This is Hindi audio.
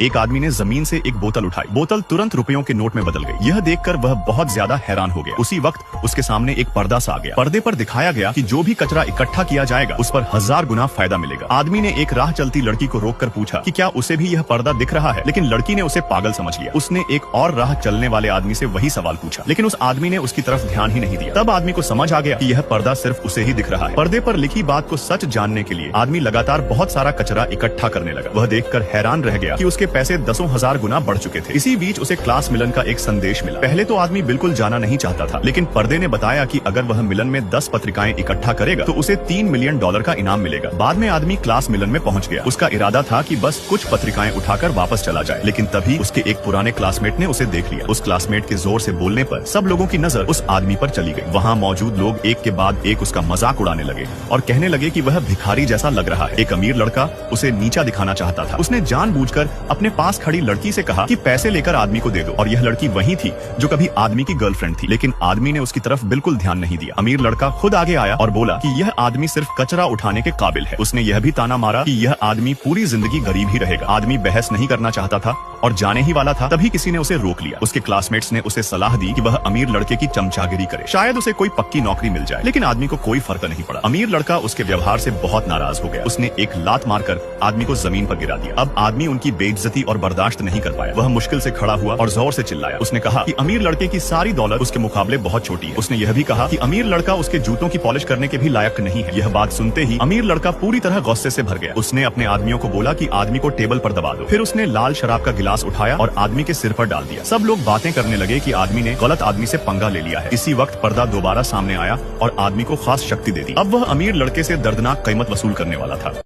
एक आदमी ने जमीन से एक बोतल उठाई। बोतल तुरंत रुपयों के नोट में बदल गई। यह देखकर वह बहुत ज्यादा हैरान हो गया। उसी वक्त उसके सामने एक पर्दा सा आ गया। पर्दे पर दिखाया गया कि जो भी कचरा इकट्ठा किया जाएगा उस पर 1000 गुना फायदा मिलेगा। आदमी ने एक राह चलती लड़की को रोककर पूछा कि क्या उसे भी यह पर्दा दिख रहा है, लेकिन लड़की ने उसे पागल समझ लिया। उसने एक और राह चलने वाले आदमी से वही सवाल पूछा, लेकिन उस आदमी ने उसकी तरफ ध्यान ही नहीं दिया। तब आदमी को समझ आ गया कि यह पर्दा सिर्फ उसे ही दिख रहा है। पर्दे पर लिखी बात को सच जानने के लिए आदमी लगातार बहुत सारा कचरा इकट्ठा करने लगा। वह देखकर हैरान रह गया कि उसके पैसे दसों हजार गुना बढ़ चुके थे। इसी बीच उसे क्लास मिलन का एक संदेश मिला। पहले तो आदमी बिल्कुल जाना नहीं चाहता था, लेकिन पर्दे ने बताया कि अगर वह मिलन में 10 पत्रिकाएं इकट्ठा करेगा तो उसे $3 मिलियन का इनाम मिलेगा। बाद में आदमी क्लास मिलन में पहुंच गया। उसका इरादा था कि बस कुछ पत्रिकाएं उठाकर वापस चला जाए, लेकिन तभी उसके एक पुराने क्लासमेट ने उसे देख लिया। उस क्लासमेट के जोर से बोलने पर सब लोगों की नजर उस आदमी पर चली गई। वहाँ मौजूद लोग एक के बाद एक उसका मजाक उड़ाने लगे और कहने लगे कि वह भिखारी जैसा लग रहा है। एक अमीर लड़का उसे नीचा दिखाना चाहता था। उसने जानबूझकर अपने पास खड़ी लड़की से कहा कि पैसे लेकर आदमी को दे दो, और यह लड़की वही थी जो कभी आदमी की गर्लफ्रेंड थी। लेकिन आदमी ने उसकी तरफ बिल्कुल ध्यान नहीं दिया। अमीर लड़का खुद आगे आया और बोला कि यह आदमी सिर्फ कचरा उठाने के काबिल है। उसने यह भी ताना मारा कि यह आदमी पूरी जिंदगी गरीब ही रहेगा। आदमी बहस नहीं करना चाहता था और जाने ही वाला था। तभी किसी ने उसे रोक लिया। उसके क्लासमेट्स ने उसे सलाह दी कि वह अमीर लड़के की चमचागिरी करे, शायद उसे कोई पक्की नौकरी मिल जाए। लेकिन आदमी को कोई फर्क नहीं पड़ा। अमीर लड़का उसके व्यवहार से बहुत नाराज हो गया। उसने एक लात मारकर आदमी को जमीन पर गिरा दिया। अब आदमी उनकी बेइज्जती और बर्दाश्त नहीं कर पाया। वह मुश्किल से खड़ा हुआ और जोर से चिल्लाया। उसने कहा कि अमीर लड़के की सारी दौलत उसके मुकाबले बहुत छोटी है। उसने यह भी कहा कि अमीर लड़का उसके जूतों की पॉलिश करने के भी लायक नहीं है। यह बात सुनते ही अमीर लड़का पूरी तरह गुस्से से भर गया। उसने अपने आदमियों को बोला कि आदमी को टेबल पर दबा दो। फिर उसने लाल शराब का गिलास उठाया और आदमी के सिर पर डाल दिया। सब लोग बातें करने लगे कि आदमी ने गलत आदमी से पंगा ले लिया है। इसी वक्त पर्दा दोबारा सामने आया और आदमी को खास शक्ति दे दी। अब वह अमीर लड़के से दर्दनाक कीमत वसूल करने वाला था।